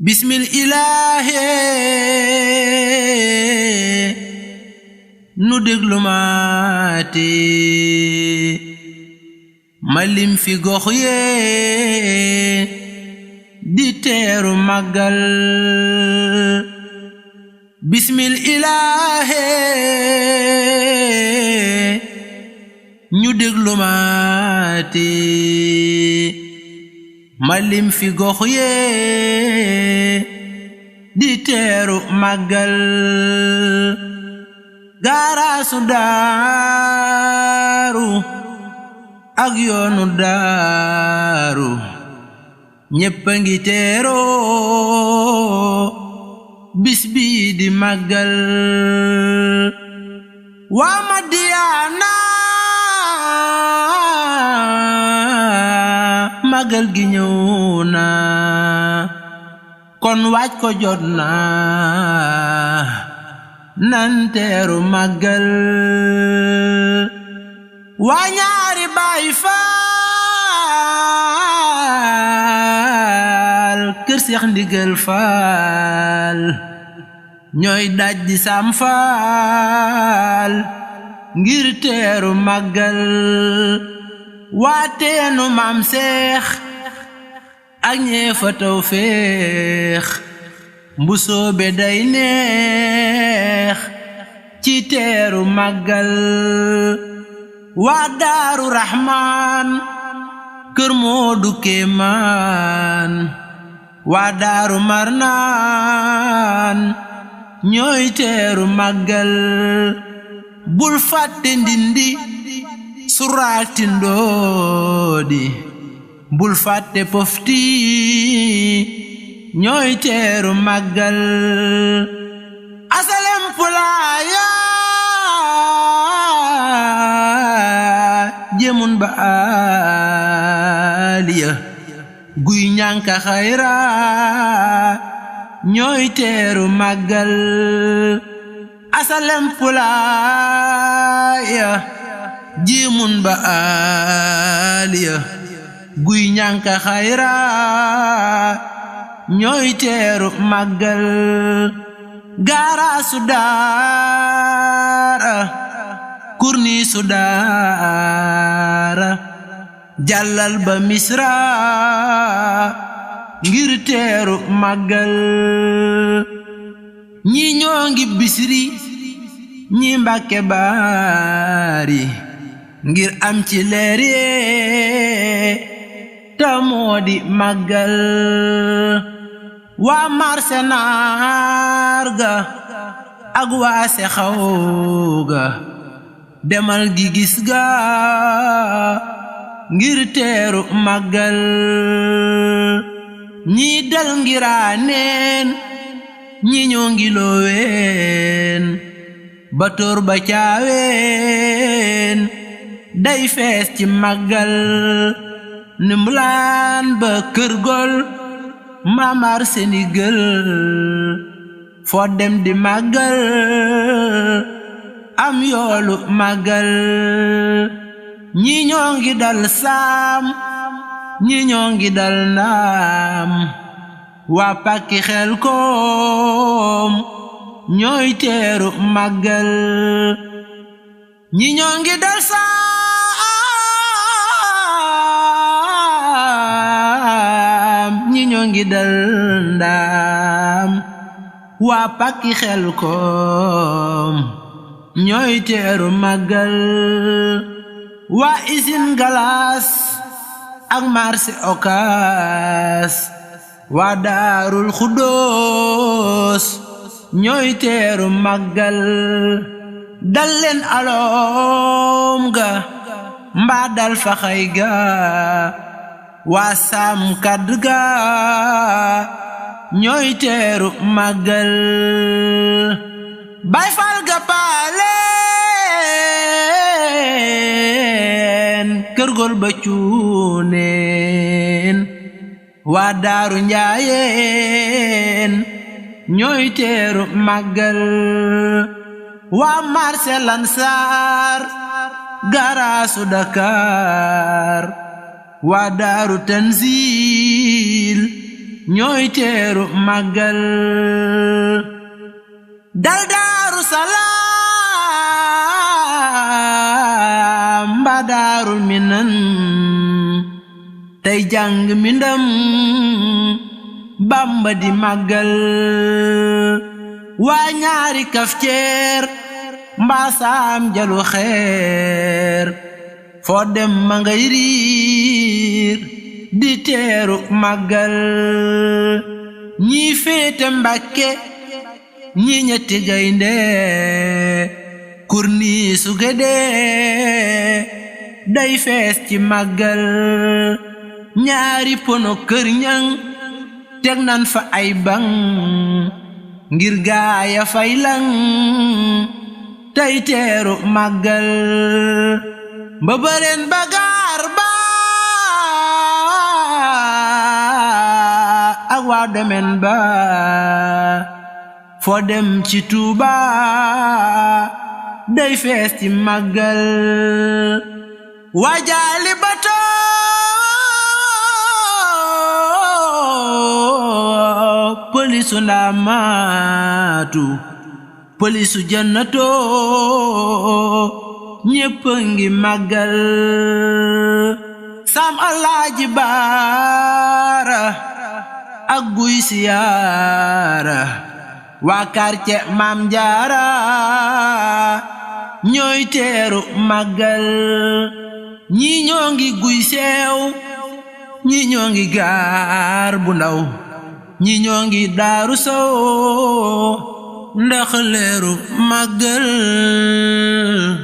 bismil ilaahi nu déglu maate malim fi gox yee di teeru màggal bismil ilaahi ñu déglu maate malim fi gox yee di teeru màggal gaaraasu daaru ak yoonu daaru ñépp a ngi teeroo bis bi di màggal waa Madiyaana màggal gi ñëw na kon waaj ko jot na nan teeru màggal waa ñaari Baay Faal kër Seex Ndigal Faal ñooy daj di Sam Faal ngir teeru màggal waa teenu Maam Seex ak ñee fa Tawfeex mbusoobe day neex ci teeru màggal waa Daaru Raxmaan kër Moodu Kéemaan waa Daaru Marnaan ñooy teeru màggal bul fàtte Ndindi suraati Ndoodi bul fàtte Pofti ñooy teeru màggal asalem pulaaya jemun ba aliya guy ñanka xayra ñooy teeru màggal asalem pulaaya jemun ba aliya guy ñanka xayra ñooy teeru màggal gaaraasu daara kurniisu daara jàllal ba Misra ngir teeru màggal ñi ñoo ngi Bisri ñi Mbàkke Baari ngir am ci leer yee ta moo di màggal waa marse naar ga ak waa Sexaw ga demal gi gis ga ngir teeru màggal ñi dal ngiraaneen ñi ñoo ngi Looween ba Tóor ba Caaween day fees ci màggal Ndimbulaan ba Kër Gol Mamar Sénégal foo dem di màggal am yoolu màggal ñi ñoo ngi dal Saam ñi ñoo ngi dal Ndaam waa Pàkki Xelkom ñooy teeru màggal ñi ñoo ngi dal Saam ñi ñoo ngi dal Ndaam waa Pàkki Xelkom ñooy teeru màggal waa Usine Galas ak marché Ocass waa Daarul Xuddoos ñooy teeru màggal dal leen Alom ga mbaa dal Faxay ga waa Saam Kadd ga ñooy teeru màggal Baay Faal ga Paaleen Kër Gol ba Cuuneen waa Daaru Njaayeen ñooy teeru màggal waa marse Lansar garaasu Dakar waa Daaru Tanzil ñooy teeru màggal dal Daaru Salaam mba Daarul Minan tey jàng mbindam Bamba di màggal waa ñaari Kafceer mbaa Saam Jalu Xeer foo dem ma ngay riir di teeru màggal ñii féete Mbàkke ñi ñetti gaynde Kurniisu Gédé day fees ci màggal ñaari pono Kër Ñaŋ teg nan fa ay baŋ ngir gaaya fay lang tey teeru màggal mbëbëreen bagaar ba ak waa domen ba foo dem ci Tuuba day fees ci màggal waajaali bato polisu Ndaamaatu polisu Jannato ñépp ngi màggal Sam Alaaji Baara ak Guy Siyaara waa quartier Maam Jaara ñooy teeru màggal ñi ñoo ngi Guy Seew ñi ñoo ngi Gaar bu Ndaw ñi ñoo ngi Daaru Sow ndax leeru màggal